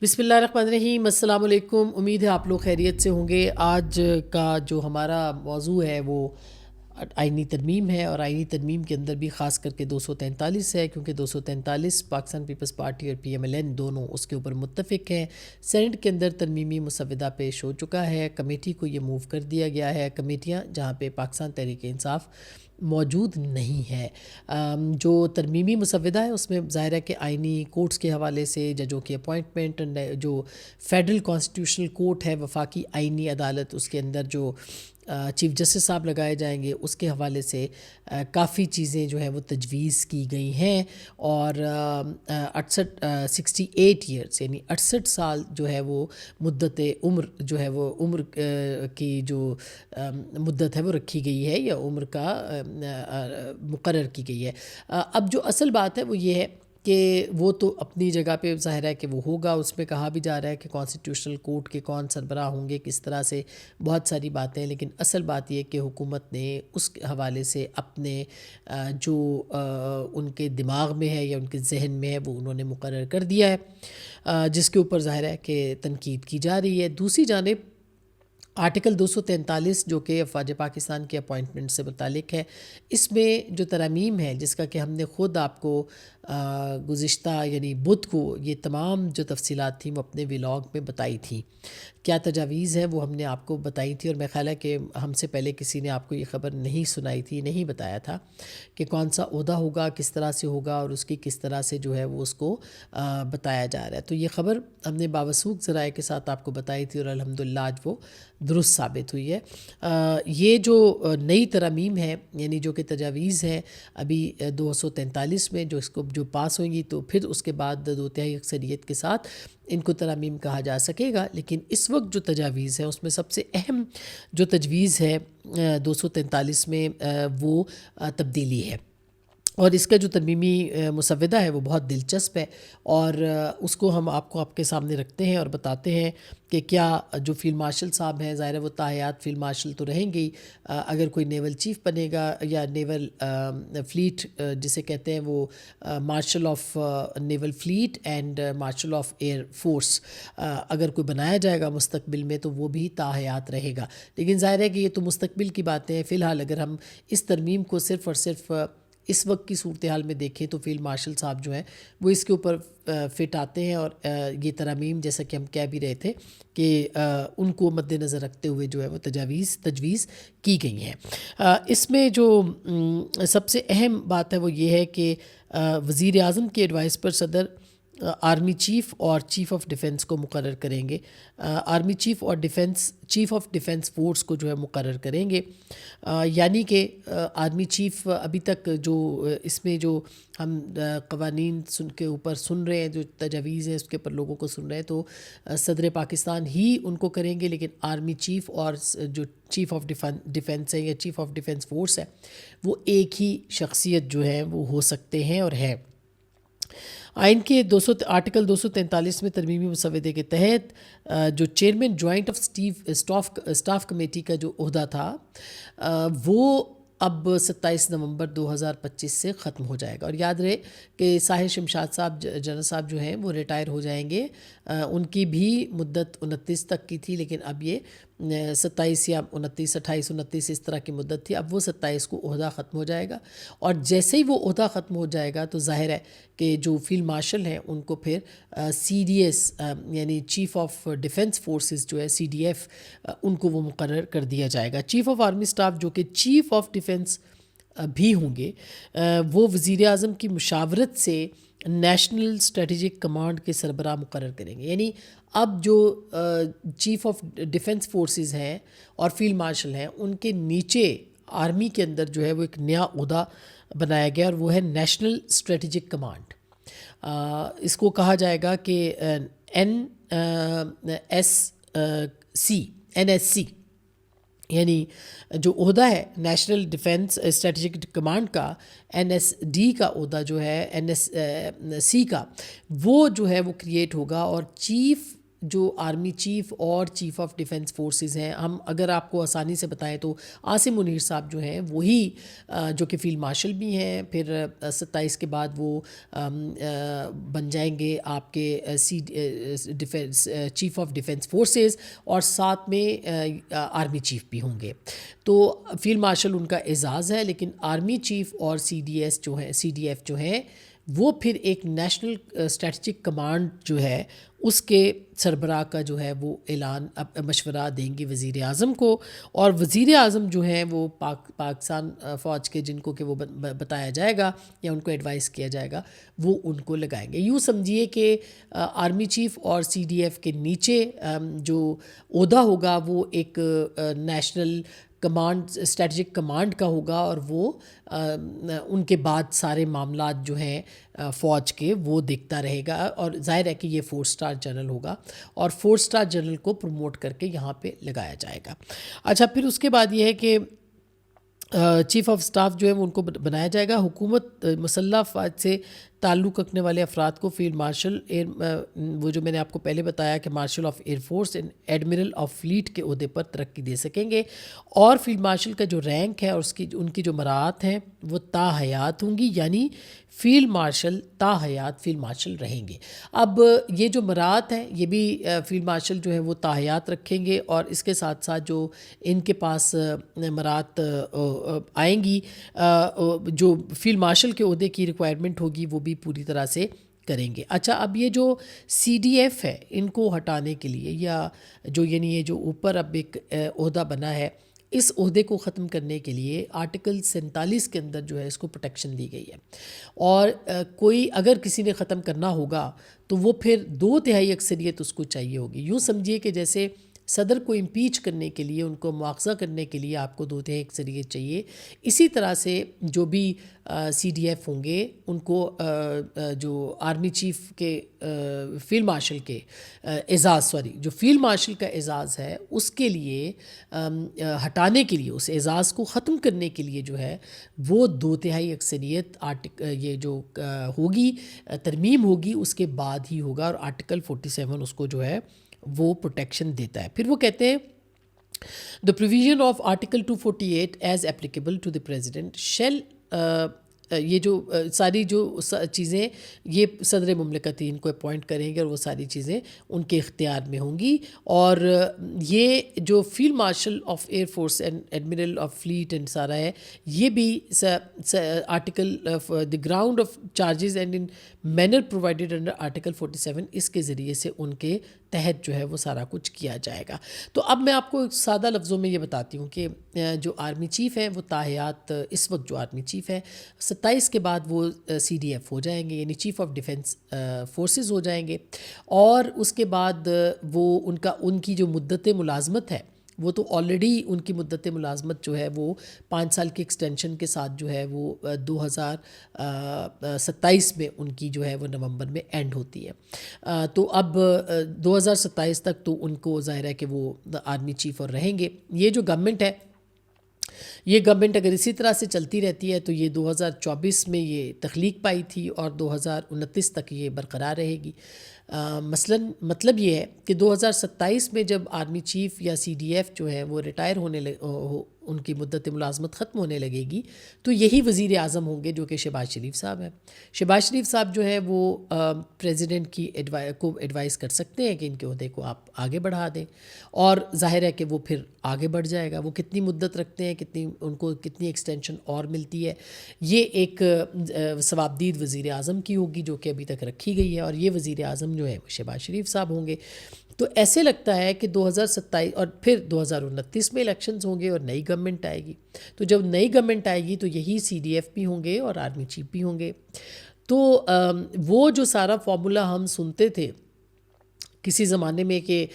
بسم اللہ الرحمن الرحیم، السلام علیکم۔ امید ہے آپ لوگ خیریت سے ہوں گے۔ آج کا جو ہمارا موضوع ہے وہ آئینی ترمیم ہے، اور آئینی ترمیم کے اندر بھی خاص کر کے 243 ہے، کیونکہ 243 پاکستان پیپلز پارٹی اور پی ایم ایل این دونوں اس کے اوپر متفق ہیں۔ سینٹ کے اندر ترمیمی مسودہ پیش ہو چکا ہے، کمیٹی کو یہ موو کر دیا گیا ہے، کمیٹیاں جہاں پہ پاکستان تحریک انصاف موجود نہیں ہے۔ جو ترمیمی مسودہ ہے اس میں ظاہر ہے کہ آئینی کورٹس کے حوالے سے ججوں کی اپوائنٹمنٹ، جو فیڈرل کانسٹیٹیوشنل کورٹ ہے، وفاقی آئینی عدالت، اس کے اندر جو چیف جسٹس صاحب لگائے جائیں گے، اس کے حوالے سے کافی چیزیں جو ہیں وہ تجویز کی گئی ہیں، اور 68 ایئرس یعنی 68 سال جو ہے وہ مدت عمر جو ہے وہ عمر کی جو مدت ہے وہ رکھی گئی ہے، یا عمر کا مقرر کی گئی ہے۔ اب جو اصل بات ہے وہ یہ ہے کہ وہ تو اپنی جگہ پہ ظاہر ہے کہ وہ ہوگا، اس میں کہا بھی جا رہا ہے کہ کانسٹیٹیوشنل کورٹ کے کون سربراہ ہوں گے، کس طرح سے، بہت ساری باتیں، لیکن اصل بات یہ کہ حکومت نے اس حوالے سے اپنے جو ان کے دماغ میں ہے یا ان کے ذہن میں ہے وہ انہوں نے مقرر کر دیا ہے، جس کے اوپر ظاہر ہے کہ تنقید کی جا رہی ہے۔ دوسری جانب آرٹیکل 243 جو کہ افواج پاکستان کی اپوائنٹمنٹ سے متعلق ہے، اس میں جو ترامیم ہے، جس کا کہ ہم نے خود آپ کو گزشتہ یعنی بدھ کو یہ تمام جو تفصیلات تھیں وہ اپنے ولاگ میں بتائی تھیں، کیا تجاویز ہیں وہ ہم نے آپ کو بتائی تھی، اور میں خیال ہے کہ ہم سے پہلے کسی نے آپ کو یہ خبر نہیں سنائی تھی، نہیں بتایا تھا کہ کون سا عہدہ ہوگا، کس طرح سے ہوگا، اور اس کی کس طرح سے جو ہے وہ اس کو بتایا جا رہا ہے۔ تو یہ خبر ہم نے باوثوق ذرائع کے ساتھ آپ کو بتائی تھی، اور الحمدللہ آج وہ درست ثابت ہوئی ہے۔ یہ جو نئی ترامیم ہے، یعنی جو کہ تجاویز ہیں ابھی 243 میں جو پاس ہوئیں گی، تو پھر اس کے بعد 2/3 اکثریت کے ساتھ ان کو ترامیم کہا جا سکے گا، لیکن اس وقت جو تجاویز ہیں اس میں سب سے اہم جو تجویز ہے 243 میں وہ تبدیلی ہے، اور اس کا جو ترمیمی مسودہ ہے وہ بہت دلچسپ ہے، اور اس کو ہم آپ کو آپ کے سامنے رکھتے ہیں اور بتاتے ہیں کہ کیا جو فیلڈ مارشل صاحب ہیں، ظاہر ہے وہ تاحیات فیلڈ مارشل تو رہیں گی، اگر کوئی نیول چیف بنے گا یا نیول فلیٹ جسے کہتے ہیں وہ martial of naval flat and martial of air force, اگر کوئی بنایا جائے گا مستقبل میں تو وہ بھی تاحیات رہے گا، لیکن ظاہر ہے کہ یہ تو مستقبل کی باتیں ہیں۔ فی الحال اگر ہم اس ترمیم کو صرف اور صرف اس وقت کی صورتحال میں دیکھیں تو فیلڈ مارشل صاحب جو ہیں وہ اس کے اوپر فٹ آتے ہیں، اور یہ ترامیم جیسا کہ ہم کہہ بھی رہے تھے کہ ان کو مد نظر رکھتے ہوئے جو ہے وہ تجویز کی گئی ہیں۔ اس میں جو سب سے اہم بات ہے وہ یہ ہے کہ وزیر اعظم کی ایڈوائس پر صدر آرمی چیف اور چیف آف ڈیفنس کو مقرر کریں گے، آرمی چیف اور چیف آف ڈیفنس فورس کو جو ہے مقرر کریں گے، یعنی کہ آرمی چیف ابھی تک جو اس میں جو ہم قوانین کے اوپر سن رہے ہیں، جو تجاویز ہیں اس کے اوپر لوگوں کو سن رہے ہیں، تو صدر پاکستان ہی ان کو کریں گے، لیکن آرمی چیف اور جو چیف آف ڈیفنس ہے یا چیف آف ڈیفنس فورس ہے وہ ایک ہی شخصیت جو ہے وہ ہو سکتے ہیں اور ہے۔ آئین کے آرٹیکل 243 میں ترمیمی مسودے کے تحت جو chairman joint of staff committee کا جو عہدہ تھا وہ اب 27 نومبر 2025 سے ختم ہو جائے گا، اور یاد رہے کہ ساحر شمشاد صاحب جنرل صاحب جو ہیں وہ ریٹائر ہو جائیں گے، ان کی بھی مدت 29 تک کی تھی، لیکن اب یہ 27 یا 29 28 29 اس طرح کی مدت تھی، اب وہ 27 کو عہدہ ختم ہو جائے گا، اور جیسے ہی وہ عہدہ ختم ہو جائے گا تو ظاہر ہے کہ جو فیلڈ مارشل ہیں ان کو پھر سی ڈی ایس یعنی چیف آف ڈیفنس فورسز جو ہے CDF ان کو وہ مقرر کر دیا جائے گا۔ چیف آف آرمی اسٹاف جو کہ چیف آف ڈیفنس بھی ہوں گے، وہ وزیر اعظم کی مشاورت سے نیشنل اسٹریٹجک کمانڈ کے سربراہ مقرر کریں گے، یعنی اب جو چیف آف ڈیفنس فورسز ہیں اور فیلڈ مارشل ہیں ان کے نیچے آرمی کے اندر جو ہے وہ ایک نیا عہدہ بنایا گیا، اور وہ ہے نیشنل اسٹریٹجک کمانڈ۔ اس کو کہا جائے گا کہ NSC یعنی جو عہدہ ہے نیشنل ڈیفنس اسٹریٹجک کمانڈ کا، NSD کا عہدہ جو ہے NSC کا وہ جو ہے وہ کریٹ ہوگا، اور چیف جو آرمی چیف اور چیف آف ڈیفنس فورسز ہیں، ہم اگر آپ کو آسانی سے بتائیں تو عاصم منیر صاحب جو ہیں وہی جو کہ فیلڈ مارشل بھی ہیں، پھر 27 کے بعد وہ بن جائیں گے آپ کے defence chief of defence forces, اور ساتھ میں آرمی چیف بھی ہوں گے. تو فیلڈ مارشل ان کا اعزاز ہے، لیکن آرمی چیف اور سی ڈی ایف جو ہیں وہ پھر ایک نیشنل اسٹریٹجک کمانڈ جو ہے اس کے سربراہ کا جو ہے وہ اعلان مشورہ دیں گے وزیر اعظم کو، اور وزیر اعظم جو ہیں وہ پاکستان فوج کے جن کو کہ وہ بتایا جائے گا یا ان کو ایڈوائز کیا جائے گا وہ ان کو لگائیں گے. یوں سمجھیے کہ آرمی چیف اور سی ڈی ایف کے نیچے جو عہدہ ہوگا وہ ایک نیشنل کمانڈ اسٹریٹجک کمانڈ کا ہوگا، اور وہ ان کے بعد سارے معاملات جو ہیں فوج کے وہ دیکھتا رہے گا، اور ظاہر ہے کہ یہ 4 اسٹار جنرل ہوگا، اور 4 اسٹار جنرل کو پروموٹ کر کے یہاں پہ لگایا جائے گا. اچھا، پھر اس کے بعد یہ ہے کہ چیف آف سٹاف جو ہے وہ ان کو بنایا جائے گا. حکومت مسلح افواج سے تعلق رکھنے والے افراد کو فیلڈ مارشل وہ جو میں نے آپ کو پہلے بتایا کہ martial of air force and admiral of flat کے عہدے پر ترقی دے سکیں گے، اور فیلڈ مارشل کا جو رینک ہے اور ان کی جو مراعات ہیں وہ تا حیات ہوں گی، یعنی فیلڈ مارشل تا حیات فیلڈ مارشل رہیں گے. اب یہ جو مراعات ہیں یہ بھی فیلڈ مارشل جو ہے وہ تا حیات رکھیں گے، اور اس کے ساتھ ساتھ جو ان کے پاس مراعات آئیں گی جو فیلڈ مارشل کے عہدے کی ریکوائرمنٹ ہوگی وہ بھی پوری طرح سے کریں گے. اچھا، اب یہ جو سی ڈی ایف ہے ان کو ہٹانے کے لیے، یا جو یعنی یہ جو اوپر اب ایک عہدہ بنا ہے، اس عہدے کو ختم کرنے کے لیے آرٹیکل 47 کے اندر جو ہے اس کو پروٹیکشن دی گئی ہے، اور کوئی اگر کسی نے ختم کرنا ہوگا تو وہ پھر 2/3 اکثریت اس کو چاہیے ہوگی. یوں سمجھیے کہ جیسے صدر کو امپیچ کرنے کے لیے، ان کو مواخذہ کرنے کے لیے آپ کو 2/3 اکثریت چاہیے، اسی طرح سے جو بھی سی ڈی ایف ہوں گے ان کو جو آرمی چیف کے فیلڈ مارشل کے جو فیلڈ مارشل کا اعزاز ہے اس کے لیے ہٹانے کے لیے، اس اعزاز کو ختم کرنے کے لیے جو ہے وہ 2/3 اکثریت یہ جو ہوگی ترمیم ہوگی اس کے بعد ہی ہوگا، اور آرٹیکل 47 اس کو جو ہے وہ پروٹیکشن دیتا ہے. پھر وہ کہتے ہیں The provision of Article 248 as applicable to the President shall یہ جو ساری جو چیزیں یہ صدر مملکت ہی ان کو اپوائنٹ کریں گے، اور وہ ساری چیزیں ان کے اختیار میں ہوں گی. اور یہ جو field marshal of air force and admiral of flat and سارا ہے، یہ بھی article the ground of charges and in manner provided under article 47 اس کے ذریعے سے ان کے تحت جو ہے وہ سارا کچھ کیا جائے گا. تو اب میں آپ کو سادہ لفظوں میں یہ بتاتی ہوں کہ جو آرمی چیف ہیں وہ تاحیات اس وقت جو آرمی چیف ہے 27 کے بعد وہ سی ڈی ایف ہو جائیں گے، یعنی چیف آف ڈیفنس فورسز ہو جائیں گے، اور اس کے بعد وہ ان کی جو مدت ملازمت ہے وہ تو آلریڈی ان کی مدت ملازمت جو ہے وہ 5 سال کی ایکسٹینشن کے ساتھ جو ہے وہ 2027 میں ان کی جو ہے وہ نومبر میں اینڈ ہوتی ہے. تو اب 2027 تک تو ان کو ظاہر ہے کہ وہ آرمی چیف اور رہیں گے. یہ جو گورنمنٹ ہے، یہ گورنمنٹ اگر اسی طرح سے چلتی رہتی ہے تو یہ 2024 میں یہ تخلیق پائی تھی اور 2029 تک یہ برقرار رہے گی. مثلاً مطلب یہ ہے کہ 2027 میں جب آرمی چیف یا سی ڈی ایف جو ہے وہ ریٹائر ان کی مدت ملازمت ختم ہونے لگے گی تو یہی وزیر اعظم ہوں گے جو کہ شہباز شریف صاحب ہیں. شہباز شریف صاحب جو ہے وہ پریزیڈنٹ کی کو ایڈوائز کر سکتے ہیں کہ ان کے عہدے کو آپ آگے بڑھا دیں، اور ظاہر ہے کہ وہ پھر آگے بڑھ جائے گا. وہ کتنی مدت رکھتے ہیں، ان کو کتنی ایکسٹینشن اور ملتی ہے، یہ ایک ثوابدید وزیر اعظم کی ہوگی جو کہ ابھی تک رکھی گئی ہے، اور یہ وزیر اعظم جو ہے وہ شہباز شریف صاحب ہوں گے. تو ایسے لگتا ہے کہ 2027 اور پھر 2029 میں الیکشنز ہوں گے اور نئی گورنمنٹ آئے گی. تو جب نئی گورنمنٹ آئے گی تو یہی سی ڈی ایف بھی ہوں گے اور آرمی چیف بھی ہوں گے. تو وہ جو سارا فارمولا ہم سنتے تھے کسی زمانے میں کہ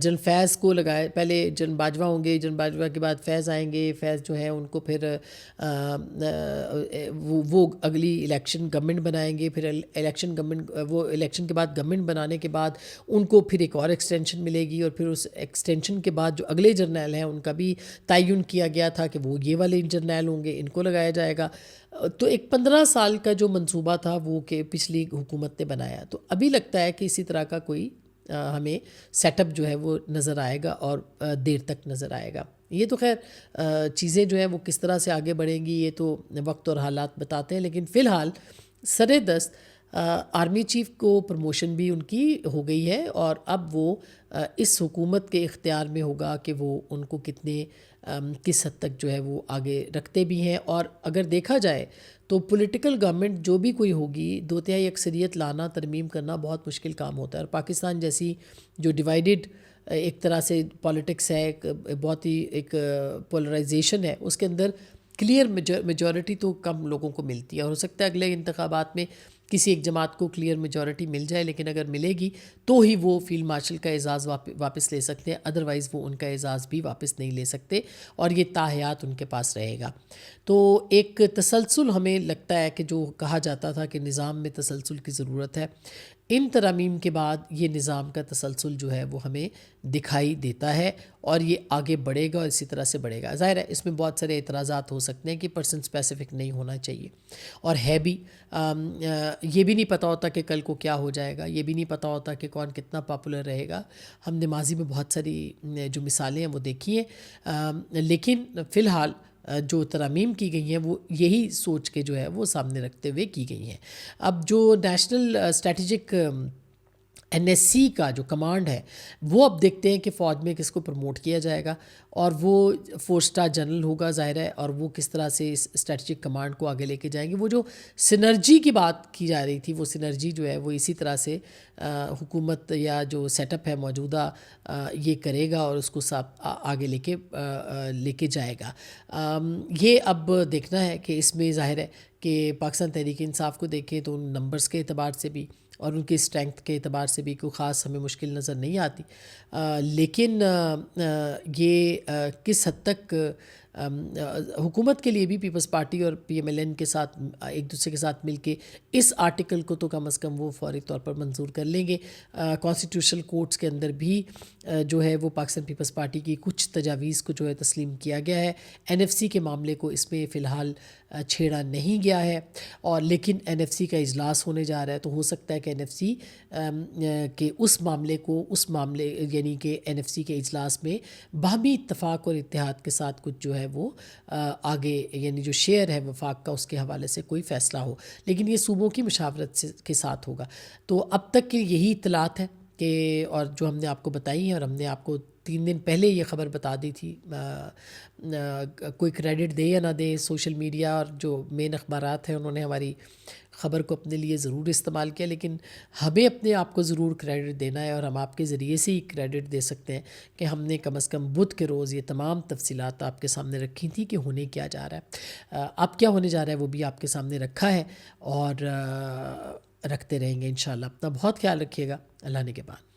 جن فیض کو لگائے، پہلے جن باجوہ ہوں گے، جن باجوہ کے بعد فیض آئیں گے، فیض جو ہیں ان کو پھر وہ اگلی الیکشن گورنمنٹ بنائیں گے، پھر وہ الیکشن کے بعد گورنمنٹ بنانے کے بعد ان کو پھر ایک اور ایکسٹینشن ملے گی، اور پھر اس ایکسٹینشن کے بعد جو اگلے جرنیل ہیں ان کا بھی تعین کیا گیا تھا کہ وہ یہ والے جرنیل ہوں گے، ان کو لگایا جائے گا. تو ایک 15 سال کا جو منصوبہ تھا وہ کہ پچھلی حکومت نے بنایا. تو ابھی لگتا ہے کہ اسی طرح کا کوئی ہمیں سیٹ اپ جو ہے وہ نظر آئے گا اور دیر تک نظر آئے گا. یہ تو خیر چیزیں جو ہیں وہ کس طرح سے آگے بڑھیں گی یہ تو وقت اور حالات بتاتے ہیں، لیکن فی الحال سر دست آرمی چیف کو پروموشن بھی ان کی ہو گئی ہے، اور اب وہ اس حکومت کے اختیار میں ہوگا کہ وہ ان کو کتنے کس حد تک جو ہے وہ آگے رکھتے بھی ہیں. اور اگر دیکھا جائے تو پولیٹیکل گورنمنٹ جو بھی کوئی ہوگی 2/3 اکثریت لانا، ترمیم کرنا بہت مشکل کام ہوتا ہے. اور پاکستان جیسی جو ڈیوائیڈڈ ایک طرح سے پالیٹکس ہے، ایک بہت ہی ایک پولرائزیشن ہے، اس کے اندر کلیئر میجورٹی تو کم لوگوں کو ملتی ہے. اور ہو سکتا ہے اگلے انتخابات میں کسی ایک جماعت کو کلیئر میجورٹی مل جائے، لیکن اگر ملے گی تو ہی وہ فیلڈ مارشل کا اعزاز واپس لے سکتے ہیں، ادروائز وہ ان کا اعزاز بھی واپس نہیں لے سکتے، اور یہ تاحیات ان کے پاس رہے گا. تو ایک تسلسل ہمیں لگتا ہے کہ جو کہا جاتا تھا کہ نظام میں تسلسل کی ضرورت ہے، ان ترامیم کے بعد یہ نظام کا تسلسل جو ہے وہ ہمیں دکھائی دیتا ہے، اور یہ آگے بڑھے گا اور اسی طرح سے بڑھے گا. ظاہر ہے اس میں بہت سارے اعتراضات ہو سکتے ہیں کہ پرسن اسپیسیفک نہیں ہونا چاہیے، اور ہے بھی. یہ بھی نہیں پتہ ہوتا کہ کل کو کیا ہو جائے گا، یہ بھی نہیں پتہ ہوتا کہ کون کتنا پاپولر رہے گا. ہم نے ماضی میں بہت ساری جو مثالیں ہیں وہ دیکھی ہیں، لیکن فی الحال جو ترامیم کی گئی ہیں وہ یہی سوچ کے جو ہے وہ سامنے رکھتے ہوئے کی گئی ہیں. اب جو نیشنل اسٹریٹجک NSC کا جو کمانڈ ہے وہ اب دیکھتے ہیں کہ فوج میں کس کو پروموٹ کیا جائے گا، اور وہ 4 اسٹار جنرل ہوگا ظاہر ہے، اور وہ کس طرح سے اس اسٹریٹجک کمانڈ کو آگے لے کے جائیں گے. وہ جو سنرجی کی بات کی جا رہی تھی، وہ سنرجی جو ہے وہ اسی طرح سے حکومت یا جو سیٹ اپ ہے موجودہ یہ کرے گا اور اس کو آگے لے کے جائے گا. یہ اب دیکھنا ہے کہ اس میں ظاہر ہے کہ پاکستان تحریک انصاف کو دیکھیں تو ان نمبرز کے اعتبار سے بھی اور ان کی اسٹرینگتھ کے اعتبار سے بھی کوئی خاص ہمیں مشکل نظر نہیں آتی، لیکن یہ کس حد تک حکومت کے لیے بھی پیپلز پارٹی اور PMLN کے ساتھ ایک دوسرے کے ساتھ مل کے اس آرٹیکل کو تو کم از کم وہ فوری طور پر منظور کر لیں گے. کانسٹیٹیوشنل کورٹس کے اندر بھی جو ہے وہ پاکستان پیپلز پارٹی کی کچھ تجاویز کو جو ہے تسلیم کیا گیا ہے. NFC کے معاملے کو اس میں فی الحال چھیڑا نہیں گیا ہے، اور لیکن NFC کا اجلاس ہونے جا رہا ہے، تو ہو سکتا ہے کہ NFC کے اس معاملے یعنی کہ NFC کے اجلاس میں باہمی اتفاق اور اتحاد کے ساتھ کچھ جو ہے وہ آگے یعنی جو شیئر ہے وفاق کا اس کے حوالے سے کوئی فیصلہ ہو، لیکن یہ صوبوں کی مشاورت کے ساتھ ہوگا. تو اب تک کی یہی اطلاعات ہے کہ اور جو ہم نے آپ کو بتائی ہیں، اور ہم نے آپ کو 3 دن پہلے یہ خبر بتا دی تھی. کوئی کریڈٹ دے یا نہ دے، سوشل میڈیا اور جو مین اخبارات ہیں انہوں نے ہماری خبر کو اپنے لیے ضرور استعمال کیا، لیکن ہمیں اپنے آپ کو ضرور کریڈٹ دینا ہے، اور ہم آپ کے ذریعے سے ہی کریڈٹ دے سکتے ہیں کہ ہم نے کم از کم بدھ کے روز یہ تمام تفصیلات آپ کے سامنے رکھی تھی کہ ہونے کیا جا رہا ہے. اب کیا ہونے جا رہا ہے وہ بھی آپ کے سامنے رکھا ہے، اور رکھتے رہیں گے انشاءاللہ. اپنا بہت خیال رکھیے گا. اللہ نگہبان.